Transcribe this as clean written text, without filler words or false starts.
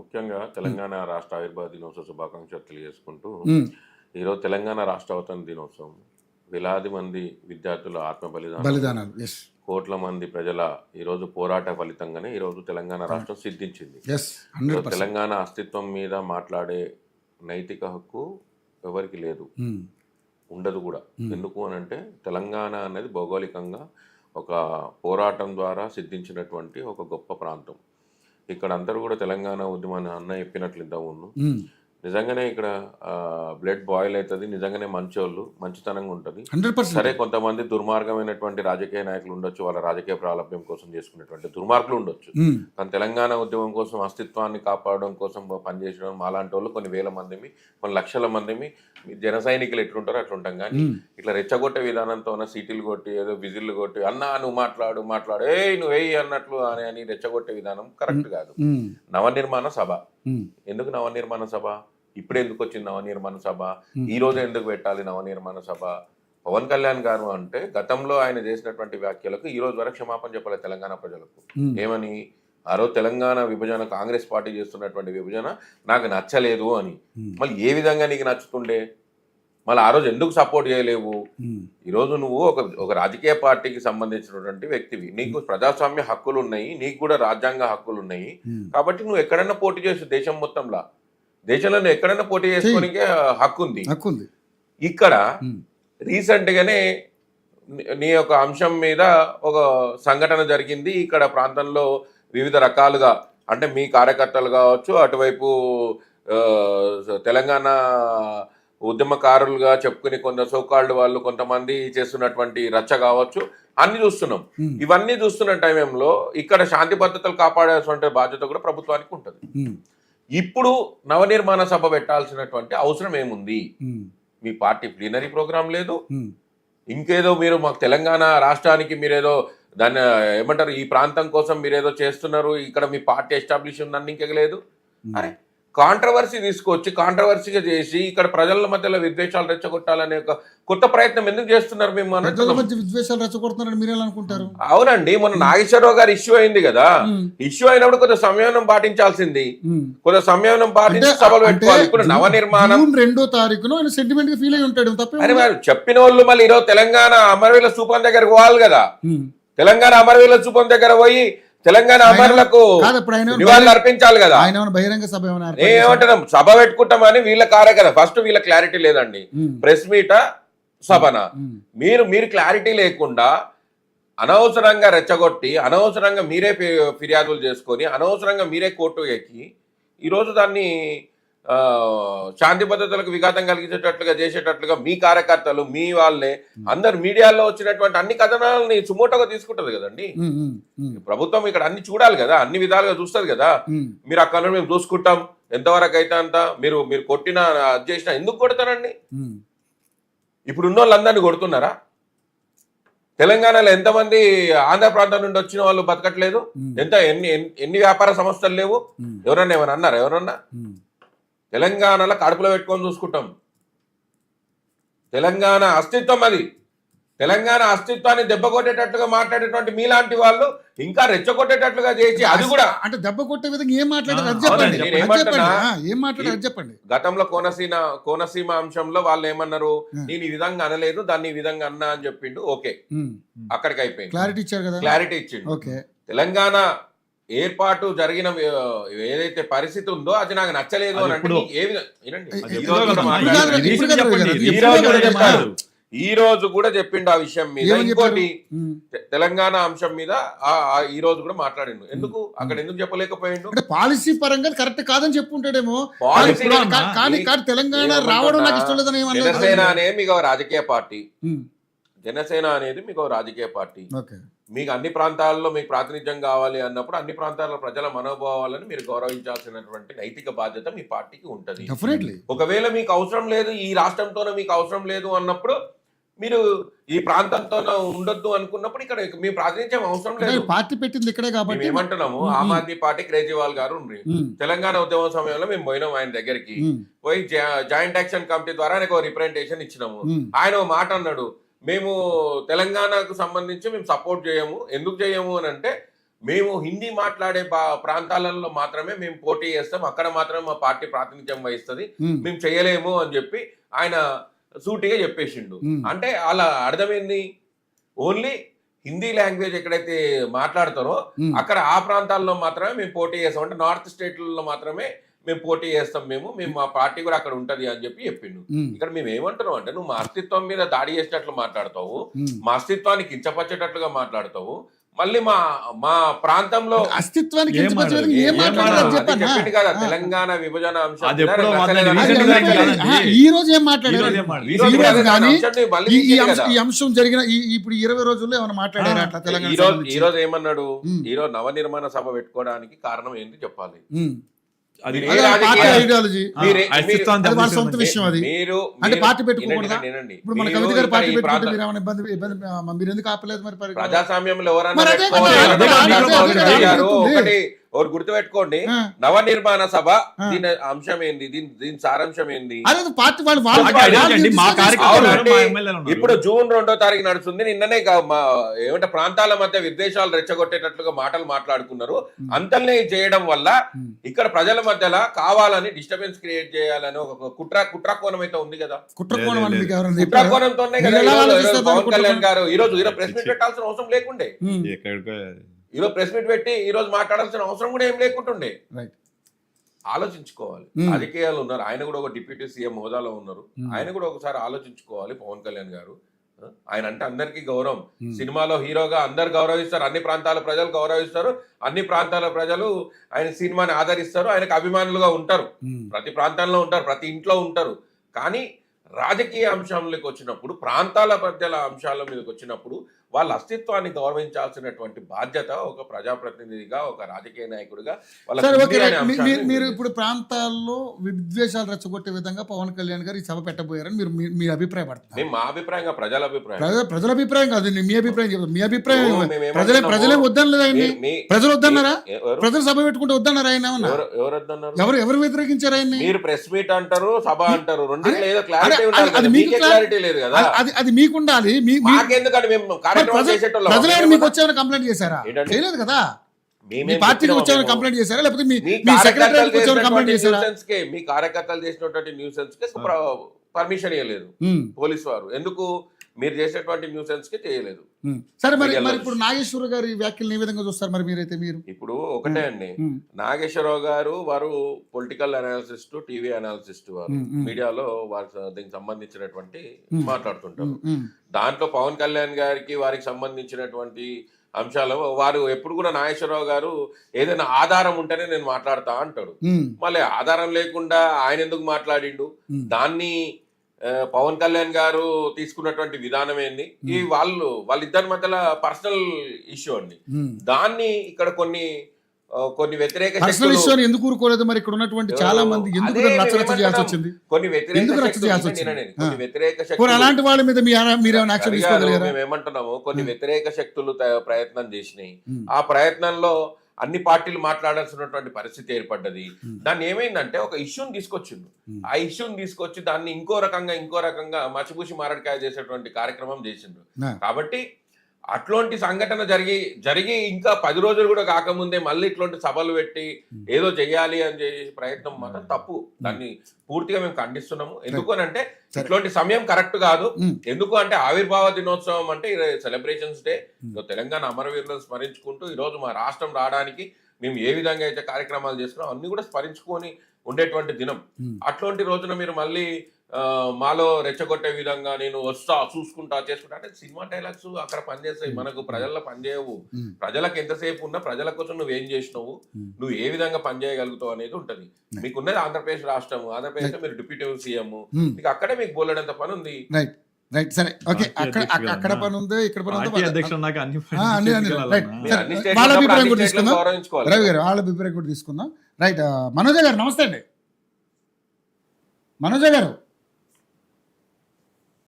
ముఖ్యంగా హ్మ్. తెలంగాణ రాష్ట్ర ఆవిర్భావ దినోత్సవ శుభాకాంక్షలు తెలియజేసుకుంటూ హ్మ్. ఈరోజు తెలంగాణ రాష్ట్ర అవతరణ దినోత్సవం. వేలాది మంది విద్యార్థుల ఆత్మ బలిదానాలు, బలిదానాలు. యెస్. కోట్ల మంది ప్రజల ఈరోజు పోరాట ఫలితంగానే ఈరోజు తెలంగాణ రాష్ట్రం సిద్ధించింది. యెస్. ఈరోజు 100%. తెలంగాణ అస్తిత్వం మీద మాట్లాడే నైతిక హక్కు ఎవరికి లేదు, హ్మ్. ఉండదు కూడా. హ్మ్. ఎందుకు అనంటే తెలంగాణ అనేది భౌగోళికంగా ఒక పోరాటం ద్వారా సిద్ధించినటువంటి ఒక గొప్ప ప్రాంతం. ఇక్కడ అందరూ కూడా తెలంగాణ ఉద్యమాన్ని అన్న చెప్పినట్లు ఇంతకుముందు హ్మ్. నిజంగానే ఇక్కడ బ్లడ్ బాయిల్ అవుతుంది. నిజంగానే మంచోళ్ళు, మంచితనంగా ఉంటుంది. 100%. సరే, కొంతమంది దుర్మార్గమైనటువంటి రాజకీయ నాయకులు ఉండొచ్చు, వాళ్ళ రాజకీయ ప్రాబల్యం కోసం చేసుకునేటువంటి దుర్మార్గులు ఉండొచ్చు. హ్మ్. కానీ తెలంగాణ ఉద్యమం కోసం అస్తిత్వాన్ని కాపాడడం కోసం పనిచేసడం మాలాంటి వాళ్ళు కొన్ని వేల మందిమి, కొన్ని లక్షల మందిమి జన సైనికులు ఎట్లుంటారో అట్లుంటాం. కానీ హ్మ్. ఇట్లా రెచ్చగొట్టే విధానంతో సీటీలు కొట్టి ఏదో విజిల్లు కొట్టి అన్నా నువ్వు మాట్లాడు మాట్లాడు ఏయ్ నువ్వు వేయి అన్నట్లు అని రెచ్చగొట్టే విధానం కరెక్ట్ కాదు. హ్మ్. నవనిర్మాణ సభ హ్మ్. ఎందుకు నవనిర్మాణ సభ? ఇప్పుడు ఎందుకు వచ్చింది నవనిర్మాణ సభ? హ్మ్. ఈ రోజు ఎందుకు పెట్టాలి నవనిర్మాణ సభ? పవన్ కళ్యాణ్ గారు అంటే గతంలో ఆయన చేసినటువంటి వ్యాఖ్యలకు ఈ రోజు వరకు క్షమాపణ చెప్పాలి తెలంగాణ ప్రజలకు. హ్మ్. ఏమని? ఆ రోజు తెలంగాణ విభజన, కాంగ్రెస్ పార్టీ చేస్తున్నటువంటి విభజన నాకు నచ్చలేదు అని. హ్మ్. మళ్ళీ ఏ విధంగా నీకు నచ్చుతుండే? మళ్ళీ ఆ రోజు ఎందుకు సపోర్ట్ చేయలేవు? హ్మ్. ఈరోజు నువ్వు ఒక రాజకీయ పార్టీకి సంబంధించినటువంటి వ్యక్తివి, నీకు ప్రజాస్వామ్య హక్కులు ఉన్నాయి, నీకు కూడా రాజ్యాంగ హక్కులు ఉన్నాయి. హ్మ్. కాబట్టి నువ్వు ఎక్కడైనా పోటీ చేసు, దేశం మొత్తంలో దేశంలో నువ్వు ఎక్కడైనా పోటీ చేసుకోనికే హక్కు ఉంది. హక్కుంది. ఇక్కడ హ్మ్. రీసెంట్గానే నీ యొక్క అంశం మీద ఒక సంఘటన జరిగింది. ఇక్కడ ప్రాంతంలో వివిధ రకాలుగా అంటే మీ కార్యకర్తలు కావచ్చు, అటువైపు తెలంగాణ ఉద్యమకారులుగా చెప్పుకుని కొందరు సోకాళ్ళు వాళ్ళు కొంతమంది చేస్తున్నటువంటి రచ్చ కావచ్చు, అన్ని చూస్తున్నాం. హ్మ్. ఇవన్నీ చూస్తున్న టైంలో ఇక్కడ శాంతి భద్రతలు కాపాడాల్సిన బాధ్యత కూడా ప్రభుత్వానికి ఉంటుంది. హ్మ్. ఇప్పుడు నవనిర్మాణ సభ పెట్టాల్సినటువంటి అవసరం ఏముంది? హ్మ్. మీ పార్టీ ప్లీనరీ ప్రోగ్రాం లేదు, హ్మ్. ఇంకేదో మీరు మాకు తెలంగాణ రాష్ట్రానికి మీరేదో దాన్ని ఏమంటారు, ఈ ప్రాంతం కోసం మీరేదో చేస్తున్నారు, ఇక్కడ మీ పార్టీ ఎస్టాబ్లిష్ ఉందని ఇంకెగలేదు. అరే, కాంట్రవర్సీ తీసుకొచ్చి కాంట్రవర్సీగా చేసి ఇక్కడ ప్రజల మధ్యలో విద్వేషాలు రెచ్చగొట్టాలనే ఒక కొత్త ప్రయత్నం ఎందుకు చేస్తున్నారు? మేము పెద్దల అంటున్నాం. మధ్య విద్వేషాలు రెచ్చగొడుతున్నారని మీరు ఎలా అనుకుంటారు? అవునండి, మొన్న నాగేశ్వరరావు గారు ఇష్యూ అయింది కదా. ఇష్యూ అయినప్పుడు కొంత సంయమనం పాటించాల్సింది, కొంత సంయమనం పాటించి సభలు పెట్టుకోవాలి. ఇప్పుడు నవనిర్మాణం 2వ తారీఖున ఆయన సెంటిమెంట్ గా ఫీల్ అయి ఉంటాడు. తప్పే అని మరి చెప్పిన వాళ్ళు మళ్ళీ ఈరోజు తెలంగాణ అమరవీరుల స్థూపం దగ్గరకు పోవాలి కదా. తెలంగాణ అమరవీరుల స్థూపం దగ్గర పోయి తెలంగాణ అమరులకు నివాళులు అర్పించాలి కదా. ఆయన బహిరంగ సభ ఏమంటున్నాం, సభ పెట్టుకుంటామని వీళ్ళ కార్యకర్త ఫస్ట్ వీళ్ళ క్లారిటీ లేదండి. ప్రెస్ మీట సభన మీరు క్లారిటీ లేకుండా అనవసరంగా రెచ్చగొట్టి అనవసరంగా మీరే ఫిర్యాదులు చేసుకొని అనవసరంగా మీరే కోర్టు ఎక్కి ఈరోజు దాన్ని శాంతి భద్రతలకు విఘాతం కలిగించేటట్లుగా చేసేటట్లుగా మీ కార్యకర్తలు మీ వాళ్ళే అందరు మీడియాలో వచ్చినటువంటి అన్ని కథనాలని సుమోటోగా తీసుకుంటది కదండి ప్రభుత్వం. ఇక్కడ అన్ని చూడాలి కదా, అన్ని విధాలుగా చూస్తుంది కదా. మీరు అక్కడ మేము చూసుకుంటాం, ఎంతవరకు అయితే అంత మీరు కొట్టినా అది చేసినా ఎందుకు కొడతారండి? ఇప్పుడు ఉన్న వాళ్ళందరినీ కొడుతున్నారా? తెలంగాణలో ఎంతమంది ఆంధ్ర ప్రాంతం నుండి వచ్చిన వాళ్ళు బతకట్లేదు? ఎన్ని వ్యాపార సంస్థలు లేవు? ఎవరన్నా ఏమన్నా అన్నారా? ఎవరన్నా? తెలంగాణలో కడుపులో పెట్టుకొని చూసుకుంటాం. తెలంగాణ అస్తిత్వం అది. తెలంగాణ అస్తిత్వాన్ని దెబ్బ కొట్టేటట్లుగా మాట్లాడేటువంటి మీలాంటి వాళ్ళు ఇంకా రెచ్చగొట్టేటట్లుగా చేసి అది కూడా అంటే దెబ్బ కొట్టే విధంగా ఏం మాట్లాడారు చెప్పండి. గతంలో కోనసీమ అంశంలో వాళ్ళు ఏమన్నారు, నేను ఈ విధంగా అనలేదు, దాన్ని ఈ విధంగా అన్నా అని చెప్పిండు. ఓకే, అక్కడికి అయిపోయింది. క్లారిటీ ఇచ్చారు కదా, క్లారిటీ ఇచ్చిండు. తెలంగాణ ఏర్పాటు జరిగిన ఏదైతే పరిస్థితి ఉందో అది నాకు నచ్చలేదు అని అంటే ఏ విధంగా ఈ రోజు కూడా చెప్పిండు ఆ విషయం మీద. ఇంకోటి తెలంగాణ అంశం మీద ఈ రోజు కూడా మాట్లాడిండు. ఎందుకు అక్కడ ఎందుకు చెప్పలేకపోయిండు? పాలసీ పరంగా కరెక్ట్ కాదని చెప్పుంటాడేమో. తెలంగాణ రావడం నాకు ఇష్టం లేదని. జనసేన అనేది మీకు రాజకీయ పార్టీ, జనసేన అనేది మీకు రాజకీయ పార్టీ. మీకు అన్ని ప్రాంతాల్లో మీకు ప్రాతినిధ్యం కావాలి అన్నప్పుడు అన్ని ప్రాంతాల ప్రజల మనోభావాలను మీరు గౌరవించాల్సినటువంటి నైతిక బాధ్యత మీ పార్టీకి ఉంటుంది. ఒకవేళ మీకు అవసరం లేదు, ఈ రాష్ట్రంతోనే మీకు అవసరం లేదు అన్నప్పుడు మీరు ఈ ప్రాంతంతో ఉండొద్దు అనుకున్నప్పుడు ఇక్కడ మీ ప్రాతినిధ్యం అవసరం లేదు. పార్టీ పెట్టింది ఇక్కడే కాబట్టి ఏమంటున్నాము, ఆమ్ ఆద్మీ పార్టీ కేజ్రీవాల్ గారు ఉండ్రి. తెలంగాణ ఉద్యమం సమయంలో మేము పోయినాం ఆయన దగ్గరికి. పోయి జాయింట్ యాక్షన్ కమిటీ ద్వారా ఆయనకు రిప్రజెంటేషన్ ఇచ్చినాము. ఆయన ఒక మాట అన్నాడు, మేము తెలంగాణకు సంబంధించి మేము సపోర్ట్ చేయము. ఎందుకు చేయము అని అంటే మేము హిందీ మాట్లాడే ప్రాంతాలలో మాత్రమే మేము పోటీ చేస్తాం, అక్కడ మాత్రమే మా పార్టీ ప్రాతినిధ్యం వహిస్తుంది, మేము చేయలేము అని చెప్పి ఆయన సూటిగా చెప్పేసిండు. అంటే అలా అర్థమైంది ఓన్లీ హిందీ లాంగ్వేజ్ ఎక్కడైతే మాట్లాడతారో అక్కడ ఆ ప్రాంతాల్లో మాత్రమే మేము పోటీ చేస్తాం, అంటే నార్త్ స్టేట్లలో మాత్రమే మేము పోటీ చేస్తాం, మేము మా పార్టీ కూడా అక్కడ ఉంటది అని చెప్పి చెప్పిండు. ఇక్కడ మేము ఏమంటున్నాం అంటే, నువ్వు మా అస్తిత్వం మీద దాడి చేసేటట్లు మాట్లాడతావు, మా అస్తిత్వాన్ని కించపరిచేటట్లుగా మాట్లాడతావు, మళ్ళీ మా ప్రాంతంలో అస్తిత్వానికి ఏం కించపరిచేది ఏం మాట్లాడారు చెప్పండి. చెప్పింది కదా తెలంగాణ విభజన అంశం అది మీద ఎప్పుడో నక్సలైట్ మాట్లాడారు. అంశం ఈ రోజు ఏం మాట్లాడారు? ఈ రోజు ఏం మాట్లాడారు? ఈ రోజు కానీ అంశాన్ని మళ్ళీ ఈ తీసేది కదా. ఈ అంశం జరిగిన ఇప్పుడు 20 రోజుల్లో ఏమైనా మాట్లాడారు అట్లా తెలంగాణ ఈ రోజు ఏమన్నాడు, ఈ రోజు నవనిర్మాణ సభ పెట్టుకోవడానికి కారణం ఏంటి చెప్పాలి. అది మీరు ఏ రాజకీయ- ఐడియాలజీ అస్తిత్వాన్ని అది వాళ్ళ సొంత దెబ్బతీసే విషయం అది. మీరు అంటే పార్టీ పెట్టుకోకూడదా? వినండి. ఇప్పుడు మన మీరు కవిత గారు ఇక్కడ పార్టీ ఈ పెట్టుకుంటే ప్రాంతం- మీరు ఏమైనా ఇబ్బంది మీరు ఎందుకు ఆపలేదు మరి ప్రజాస్వామ్యంలో ఎవరన్నా మరి అదే పెట్టుకోవాలి. కదా, అదే కదా, అదే కదా, గారు అదే ఒకటి గుర్తు పెట్టుకోండి, ఆ. నవనిర్మాణ సభ దీని అంశం ఏంది, దీని సారాంశం ఏంది. అదే పార్టీ వాళ్ళు పార్టీ ఐడియాలజీ అండి, మా కార్యకర్తలు అవునండి. మా ఎమ్మెల్యేలు ఉన్నారు. ఇప్పుడు జూన్ 2వ తారీఖు నడుస్తుంది. నిన్ననే ఏమంటే ప్రాంతాల మధ్య విద్వేషాలు రెచ్చగొట్టేటట్లుగా మాటలు మాట్లాడుకున్నారు. అంతల్నే చేయడం వల్ల ఇక్కడ ప్రజల మధ్యలో కావాలని డిస్టర్బెన్స్ క్రియేట్ చేయాలని ఒక కుట్ర కోణం అయితే ఉంది కదా. కుట్రకోణం అని మీకు ఎవరైనా కుట్ర చెప్పారా? కోణంతోనే మీరు కదా ఎలా ఈరోజు ఆలోచిస్తారు పవన్ దాన్ని కళ్యాణ్ కుట్రకోణం? గారు ఈరోజు ప్రెస్ మీట్ పెట్టాల్సిన అవసరం లేకుండే. ఎక్కడికో ఈరోజు ప్రెస్ మీట్ పెట్టి ఈ రోజు మాట్లాడాల్సిన అవసరం కూడా ఏం లేకుంటుండే. రైట్. ఆలోచించుకోవాలి. రాజకీయాలు ఉన్నారు, ఆయన కూడా ఒక డిప్యూటీ సీఎం హోదాలో ఉన్నారు, ఆయన కూడా ఒకసారి ఆలోచించుకోవాలి. పవన్ కళ్యాణ్ గారు ఆయన అంటే అందరికీ గౌరవం. సినిమాలో హీరోగా అందరు గౌరవిస్తారు, అన్ని ప్రాంతాల ప్రజలు గౌరవిస్తారు, అన్ని ప్రాంతాల ప్రజలు ఆయన సినిమాని ఆదరిస్తారు, ఆయనకు అభిమానులుగా ఉంటారు, ప్రతి ప్రాంతంలో ఉంటారు, ప్రతి ఇంట్లో ఉంటారు. కానీ రాజకీయ అంశాలకు వచ్చినప్పుడు, ప్రాంతాల మధ్యల అంశాల మీదకి వచ్చినప్పుడు వాళ్ళ అస్తిత్వాన్ని గౌరవించాల్సినటువంటి బాధ్యత ఒక ప్రజాప్రతినిధిగా, ఒక రాజకీయ నాయకుడిగా వాళ్ళ సరే, ఉంది ఓకే. అనే అంశాన్ని మీరు ఇప్పుడు ప్రాంతాల్లో విద్వేషాలు రెచ్చగొట్టే విధంగా పవన్ కళ్యాణ్ గారు ఈ సభ పెట్టబోయారని మీరు మీ అభిప్రాయపడుతున్నారు. మేము మా అభిప్రాయంగా ప్రజల అభిప్రాయం, ప్రజల అభిప్రాయం కాదు, మీ అభిప్రాయం చెప్తారు. మీ అభిప్రాయం మేమేమంటున్నాము? ప్రజలే వద్దనలేదు ఆయన్ని. ప్రజలు వద్దన్నారా? ఎవరు ప్రజలు సభ పెట్టుకుంటే వద్దన్నారా ఆయన? ఏమన్నా ఎవరు వద్దన్నారు? ఎవరు వ్యతిరేకించారు ఆయన్ని? మీరు ప్రెస్ మీట్ అంటారు, సభ అంటారు, రెండింటిలో ఏదో అరే, క్లారిటీ ఉండాలి కదా. అది మీకు మీకే క్లారిటీ లేదు కదా. అది మీకు ఉండాలి. మాకెందుకంటే మేము కార్యక్రమం చేసేటోళ్ళం. ప్రజలు మీకు వచ్చేమైనా కంప్లైంట్ చేశారా? ఏంటండి? చేయలేదు కదా. మీ మేమేం పార్టీకి చెప్పినామో వచ్చేమైనా మేము. కంప్లైంట్ చేశారా, లేకపోతే మీ మీ కార్యకర్తలు సెక్రటరీకి వచ్చేమైనా చేసినటువంటి కంప్లైంట్ చేశారా? nuisance కే, మీ కార్యకర్తలు చేసినటువంటి న్యూసెన్స్ కే పర్మిషన్ ఇవ్వలేదు పోలీసు వారు. ఎందుకు? మీరు చేసేటువంటి న్యూసెన్స్ కి చేయలేదు. సరే, మరి ఇప్పుడు నాగేశ్వర గారి వ్యాఖ్యలు ఏ విధంగా చూస్తారు మరి మీరైతే? మీరు ఇప్పుడు ఒకటే అండి, నాగేశ్వరరావు గారు వారు పొలిటికల్ అనాలిసిస్ట్, టీవీ అనాలిసిస్ట్, వారు మీడియాలో వారికి దీనికి సంబంధించినటువంటి మాట్లాడుతుంటారు. దాంట్లో పవన్ కళ్యాణ్ గారికి వారికి సంబంధించినటువంటి అంశాలు వారు ఎప్పుడు కూడా నాగేశ్వరరావు గారు ఏదైనా ఆధారం ఉంటేనే నేను మాట్లాడతా అంటాడు. మళ్ళీ ఆధారం లేకుండా ఆయన ఎందుకు మాట్లాడిండు, దాన్ని పవన్ కళ్యాణ్ గారు తీసుకున్నటువంటి విధానం ఏంది, ఈ వాళ్ళిద్దరి మధ్యలో పర్సనల్ ఇష్యూ అండి. దాన్ని ఇక్కడ కొన్ని వ్యతిరేక పర్సనల్ ఇష్యూ అని ఎందుకు ఊరుకోలేదు మరి? ఇక్కడ ఉన్నటువంటి చాలా మంది ఎందుకు రచ్చరచ్చ చేయాల్సి వచ్చింది? కొన్ని వ్యతిరేక ఎందుకు రచ్చ శక్తులు చేయాల్సి వచ్చింది? వినండి, కొన్ని వ్యతిరేక పోనీ శక్తులు అలాంటి వాళ్ళ మీద మీరేమైనా యాక్షన్ తీసుకోగలిగారా? మేము ఏమంటున్నాము, కొన్ని వ్యతిరేక శక్తులు ప్రయత్నం చేసినాయి. ఆ ప్రయత్నంలో అన్ని పార్టీలు మాట్లాడాల్సినటువంటి పరిస్థితి ఏర్పడ్డది. దాన్ని ఏమైందంటే ఒక ఇష్యూని తీసుకొచ్చిండు. ఆ ఇష్యూని తీసుకొచ్చి దాన్ని ఇంకో రకంగా మచ్చిపూసి మారడికాయ చేసేటువంటి కార్యక్రమం చేసిండు. కాబట్టి అట్లాంటి సంఘటన జరిగి ఇంకా 10 రోజులు కూడా కాకముందే మళ్ళీ ఇట్లాంటి సభలు పెట్టి ఏదో చెయ్యాలి అని చేసే ప్రయత్నం మాత్రం తప్పు. దాన్ని పూర్తిగా మేము ఖండిస్తున్నాము. ఎందుకు అని అంటే ఇట్లాంటి సమయం కరెక్ట్ కాదు. ఎందుకు అంటే ఆవిర్భావ దినోత్సవం అంటే సెలబ్రేషన్స్ డే, తెలంగాణ అమరవీరులను స్మరించుకుంటూ ఈ రోజు మా రాష్ట్రం రావడానికి మేము ఏ విధంగా అయితే కార్యక్రమాలు చేసుకున్నాం అన్ని కూడా స్మరించుకొని ఉండేటువంటి దినం. అట్లాంటి రోజున మీరు మళ్ళీ మాలో రెచ్చగొట్టే విధంగా నేను వస్తా, చూసుకుంటా, చేసుకుంటా అంటే సినిమా డైలాగ్స్ అక్కడ పనిచేస్తాయి, మనకు ప్రజల్లో పనిచేయవు. ప్రజలకు ఎంతసేపు ఉన్నా ప్రజల కోసం నువ్వేం చేసినావు, నువ్వు ఏ విధంగా పనిచేయగలుగుతావు అనేది ఉంటది. మీకున్నది ఆంధ్రప్రదేశ్ రాష్ట్రం, ఆంధ్రప్రదేశ్ లో మీరు డిప్యూటీ సీఎం, మీకు అక్కడే మీకు బోలెడంత పని ఉంది. రైట్, సరే, ఓకే. అక్కడ పని ఉంది, ఇక్కడ పని ఉంది. వాళ్ళ అభిప్రాయం కూడా తీసుకుందాం. రవి గారు వాళ్ళ అభిప్రాయం కూడా తీసుకుందాం. రైట్, మనోజ గారు నమస్తే అండి. మనోజ గారు